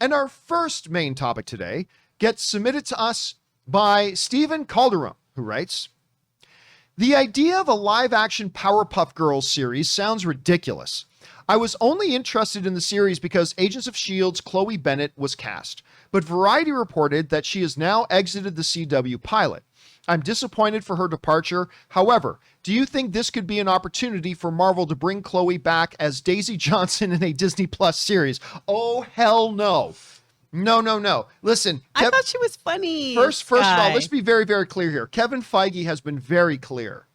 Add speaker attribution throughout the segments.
Speaker 1: And our first main topic today gets submitted to us by Stephen Calderon, who writes, "The idea of a live-action Powerpuff Girls series sounds ridiculous. I was only interested in the series because Agents of S.H.I.E.L.'s Chloe Bennet was cast, but Variety reported that she has now exited the CW pilot. I'm disappointed for her departure. However, do you think this could be an opportunity for Marvel to bring Chloe back as Daisy Johnson in a Disney Plus series? Oh, hell no. No. Listen,
Speaker 2: I thought she was funny.
Speaker 1: First of all, let's be very, very clear here. Kevin Feige has been very clear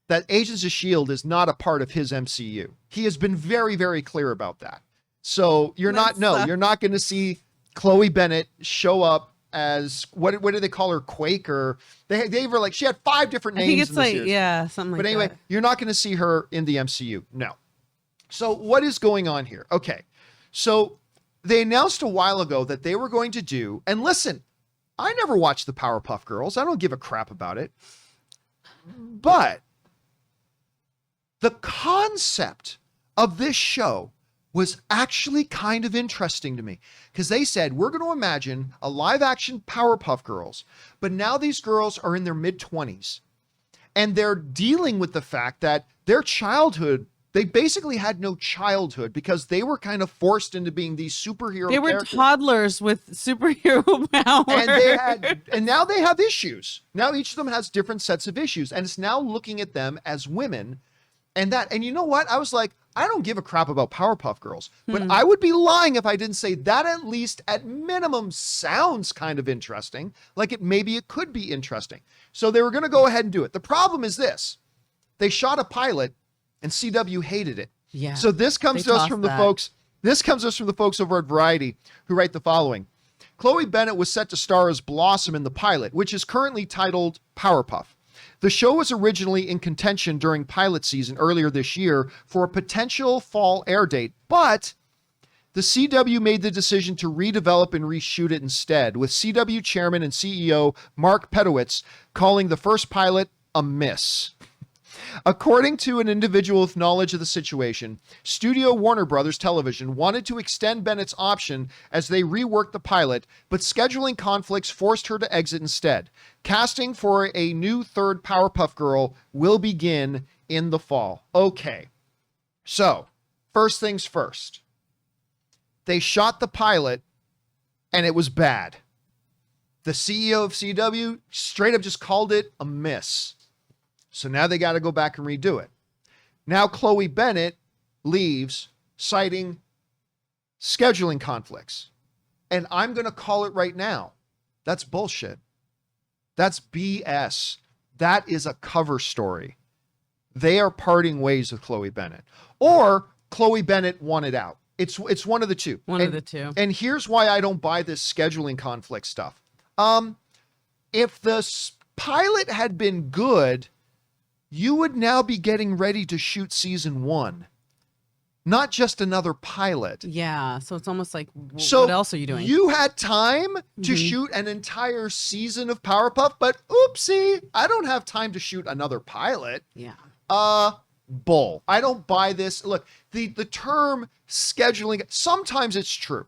Speaker 1: that Agents of S.H.I.E.L.D. is not a part of his MCU. He has been very, very clear about that. So you're not going to see Chloe Bennet show up as, what do they call her, Quake? Or they were like, she had 5 different names.
Speaker 2: I think it's
Speaker 1: in the series.
Speaker 2: Yeah, something like that.
Speaker 1: But anyway, you're not going to see her in the MCU. No. So what is going on here? Okay. So they announced a while ago that they were going to do, and listen, I never watched the Powerpuff Girls. I don't give a crap about it. But the concept of this show was actually kind of interesting to me, because they said, we're going to imagine a live action Powerpuff Girls, but now these girls are in their mid-20s and they're dealing with the fact that their childhood, they basically had no childhood because they were kind of forced into being these superhero characters.
Speaker 2: Toddlers with superhero power.
Speaker 1: And now they have issues. Now each of them has different sets of issues, and it's now looking at them as women. And you know what? I was like, I don't give a crap about Powerpuff Girls, but I would be lying if I didn't say that at least at minimum sounds kind of interesting. Like maybe it could be interesting. So they were going to go ahead and do it. The problem is this: they shot a pilot and CW hated it.
Speaker 2: Yeah.
Speaker 1: So this comes to us from the folks. This comes to us from the folks over at Variety, who write the following: Chloe Bennet was set to star as Blossom in the pilot, which is currently titled Powerpuff. The show was originally in contention during pilot season earlier this year for a potential fall air date, but the CW made the decision to redevelop and reshoot it instead, with CW chairman and CEO Mark Pedowitz calling the first pilot a miss. According to an individual with knowledge of the situation, Studio Warner Brothers Television wanted to extend Bennett's option as they reworked the pilot, but scheduling conflicts forced her to exit instead. Casting for a new third Powerpuff Girl will begin in the fall. Okay, so first things first. They shot the pilot and it was bad. The CEO of CW straight up just called it a miss. So now they got to go back and redo it. Now Chloe Bennet leaves, citing scheduling conflicts. And I'm going to call it right now. That's bullshit. That's BS. That is a cover story. They are parting ways with Chloe Bennet. Or Chloe Bennet wanted out. It's one of the two.
Speaker 2: One of the two.
Speaker 1: And here's why I don't buy this scheduling conflict stuff. If the pilot had been good, you would now be getting ready to shoot season 1, not just another pilot.
Speaker 2: Yeah. So it's almost like, what else are you doing?
Speaker 1: You had time to shoot an entire season of Powerpuff, but oopsie, I don't have time to shoot another pilot.
Speaker 2: Yeah.
Speaker 1: Bull. I don't buy this. Look, the term scheduling, sometimes it's true.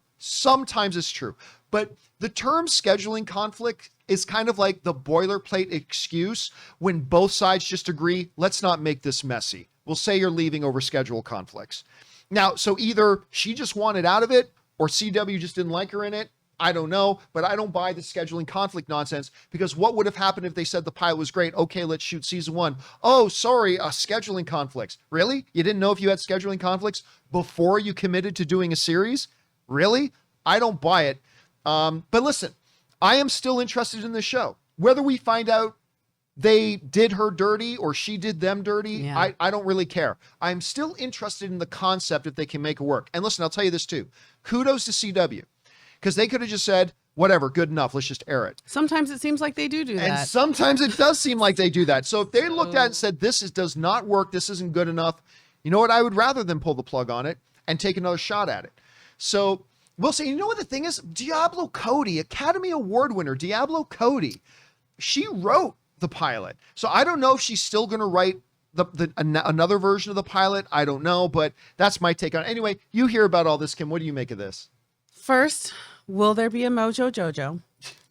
Speaker 1: But the term scheduling conflict is kind of like the boilerplate excuse when both sides just agree, let's not make this messy. We'll say you're leaving over schedule conflicts. Now, so either she just wanted out of it or CW just didn't like her in it. I don't know, but I don't buy the scheduling conflict nonsense, because what would have happened if they said the pilot was great? Okay, let's shoot season 1. Oh, sorry, scheduling conflicts. Really? You didn't know if you had scheduling conflicts before you committed to doing a series? Really? I don't buy it. But listen, I am still interested in this show. Whether we find out they did her dirty or she did them dirty, I don't really care. I'm still interested in the concept if they can make it work. And listen, I'll tell you this too. Kudos to CW, because they could have just said, whatever, good enough, let's just air it.
Speaker 2: Sometimes it seems like they do that.
Speaker 1: And sometimes it does seem like they do that. So if they looked at it and said, does not work, this isn't good enough, you know what? I would rather than pull the plug on it and take another shot at it. So we'll see. You know what the thing is? Diablo Cody, Academy Award winner, Diablo Cody, she wrote the pilot. So I don't know if she's still going to write another version of the pilot. I don't know, but that's my take on it. Anyway, you hear about all this, Kim. What do you make of this?
Speaker 2: First, will there be a Mojo Jojo?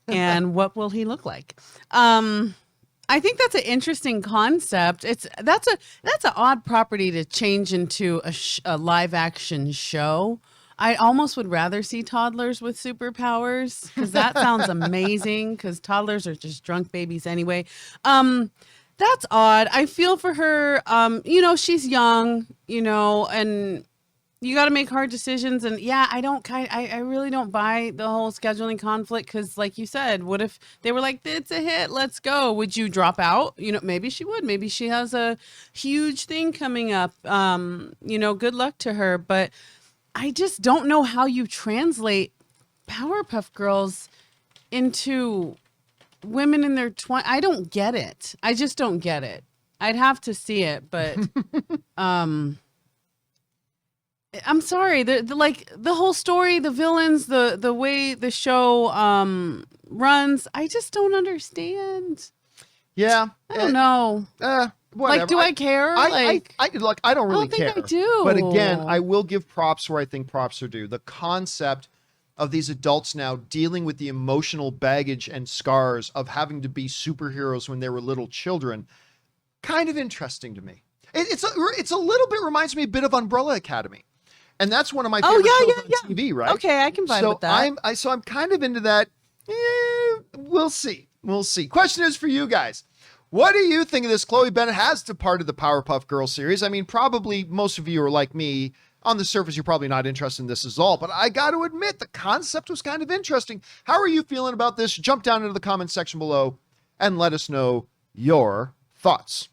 Speaker 2: And what will he look like? I think that's an interesting concept. That's an odd property to change into a live action show. I almost would rather see toddlers with superpowers because that sounds amazing. Because toddlers are just drunk babies anyway. That's odd. I feel for her. She's young. And you got to make hard decisions. And yeah, I really don't buy the whole scheduling conflict because, like you said, what if they were like, it's a hit, let's go? Would you drop out? Maybe she would. Maybe she has a huge thing coming up. Good luck to her. But I just don't know how you translate Powerpuff Girls into women in their 20s. I don't get it. I just don't get it. I'd have to see it, but I'm sorry. The whole story, the villains, the way the show runs, I just don't understand.
Speaker 1: Yeah,
Speaker 2: I don't know.
Speaker 1: Whatever.
Speaker 2: Do I care?
Speaker 1: I don't really care.
Speaker 2: I do.
Speaker 1: But again, I will give props where I think props are due. The concept of these adults now dealing with the emotional baggage and scars of having to be superheroes when they were little children, kind of interesting to me. It's a little bit reminds me a bit of Umbrella Academy. And that's one of my favorite shows on TV, right?
Speaker 2: Okay, I can vibe with that.
Speaker 1: So I'm kind of into that. We'll see. Question is for you guys. What do you think of this? Chloe Bennet has departed the Powerpuff Girls series. I mean, probably most of you are like me. On the surface, you're probably not interested in this at all. But I got to admit, the concept was kind of interesting. How are you feeling about this? Jump down into the comment section below and let us know your thoughts.